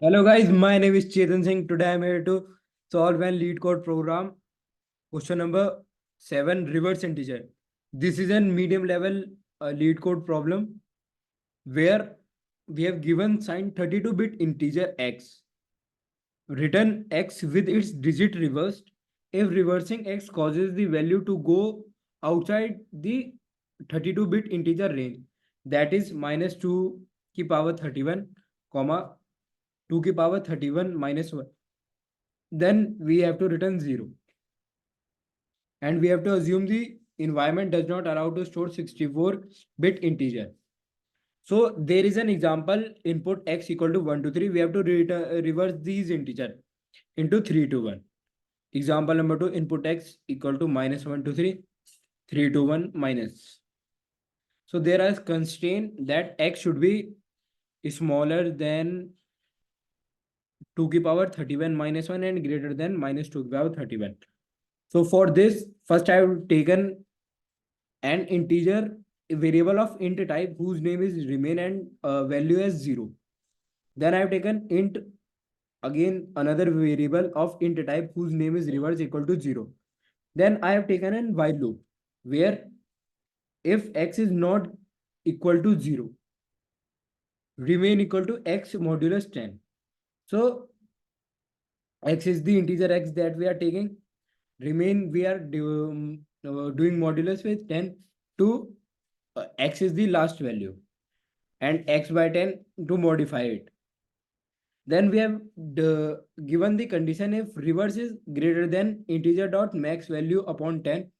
Hello guys, my name is Chetan Singh. Today I'm here to solve an lead code program. Question number 7, reverse integer. This is a medium level lead code problem where we have given signed 32-bit integer x. Written x with its digit reversed. If reversing x causes the value to go outside the 32-bit integer range, that is minus 2 की power 31, comma 2 की power 31 minus 1, then we have to return 0. And we have to assume the environment does not allow to store 64-bit integer. So there is an example input x equal to 1 to 3. We have to reverse these integer into 3 to 1. Example number 2, input x equal to minus 1 to 3, 3 to 1 minus. So there is constraint that x should be smaller than 2 की power 31 minus 1 and greater than minus 2 की power 31. So for this, first I have taken an integer variable of int type whose name is remain and value as 0. Then I have taken int, again another variable of int type whose name is reverse equal to 0. Then I have taken an while loop where if x is not equal to 0, remain equal to x modulus 10. So x is the integer x that we are taking. Remain we are doing modulus with 10 to x is the last value and x by 10 to modify it. Then we have given the condition if reverse is greater than integer dot max value upon 10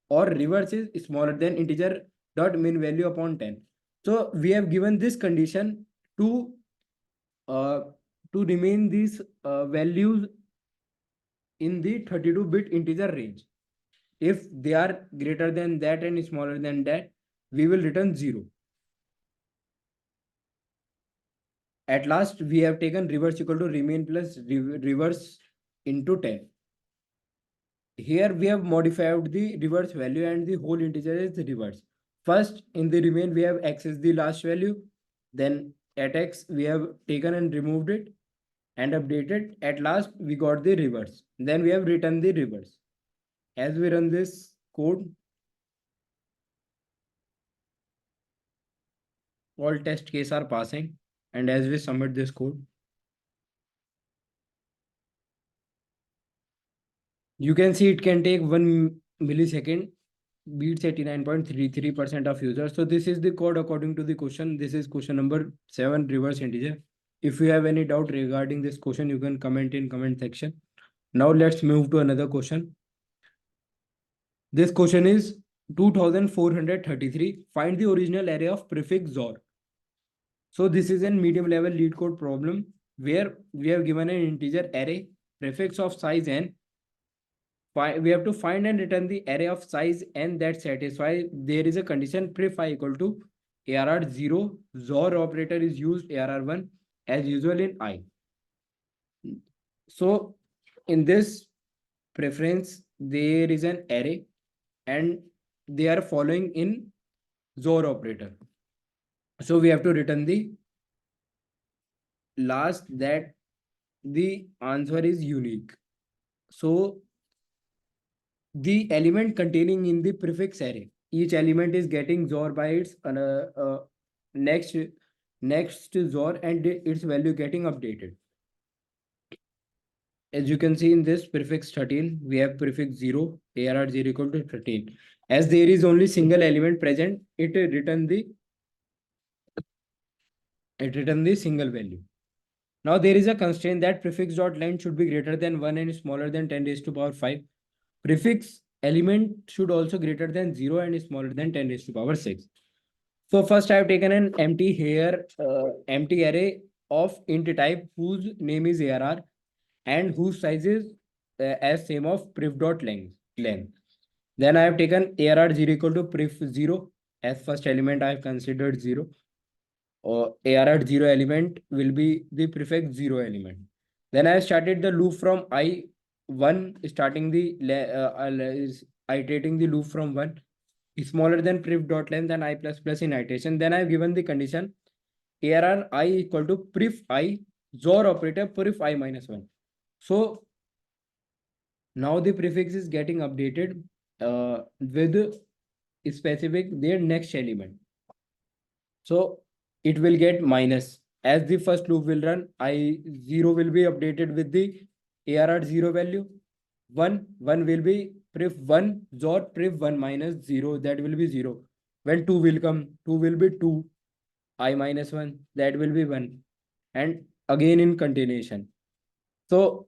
or reverse is smaller than integer dot min value upon 10. So we have given this condition to remain these values in the 32-bit integer range. If they are greater than that and smaller than that, we will return 0. At last, we have taken reverse equal to remain plus reverse into 10. Here we have modified the reverse value and the whole integer is reverse. First, in the remain, we have x is the last value. Then at x, we have taken and removed it and updated. At last, we got the reverse. Then we have written the reverse. As we run this code, all test cases are passing. And as we submit this code, you can see it can take 1 millisecond, beats 89.33% of users. So this is the code according to the question. This is question number 7, reverse integer. If you have any doubt regarding this question, you can comment in comment section. Now let's move to another question. This question is 2433. Find the original array of prefix XOR. So this is a medium level lead code problem where we have given an integer array prefix of size n. We have to find and return the array of size n that satisfy. There is a condition pref I equal to ARR0. XOR operator is used ARR1 as usual in I. So in this preference, there is an array and they are following in XOR operator. So we have to return the last that the answer is unique. So the element containing in the prefix array, each element is getting XOR by its next XOR and its value getting updated. As you can see in this prefix 13, we have prefix 0, ARR0 equal to 13. As there is only single element present, it return the single value. Now there is a constraint that prefix dot length should be greater than 1 and smaller than 10 raised to power 5. Prefix element should also greater than 0 and smaller than 10 raised to power 6. So first I have taken an empty empty array of int type whose name is ARR and whose size is as same of pref dot length. Then I have taken ARR0 equal to pref 0 as first element I have considered 0. Or ARR0 element will be the prefix 0 element. Then I started the loop from I1, starting the iterating the loop from 1 is smaller than pref dot length and I plus plus in iteration. Then I have given the condition ARR I equal to pref I XOR operator pref I minus 1. So now the prefix is getting updated with specific their next element. So it will get minus. As the first loop will run, I0 will be updated with the ARR 0 value. 1 will be pref 1 XOR pref 1 minus 0, that will be 0. When 2 will come, 2 will be 2 I minus 1, that will be 1, and again in continuation. So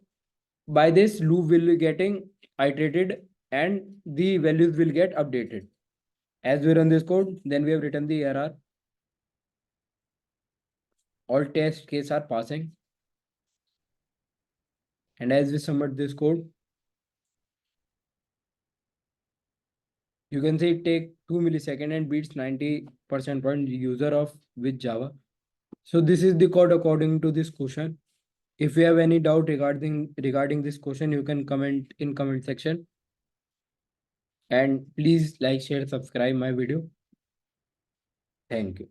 by this loop will be getting iterated and the values will get updated. As we run this code, then we have written the error. All test cases are passing. And as we submit this code, you can see it take 2 milliseconds and beats 90% point user of with Java. So this is the code according to this question. If you have any doubt regarding this question, you can comment in comment section. And please like, share, subscribe my video. Thank you.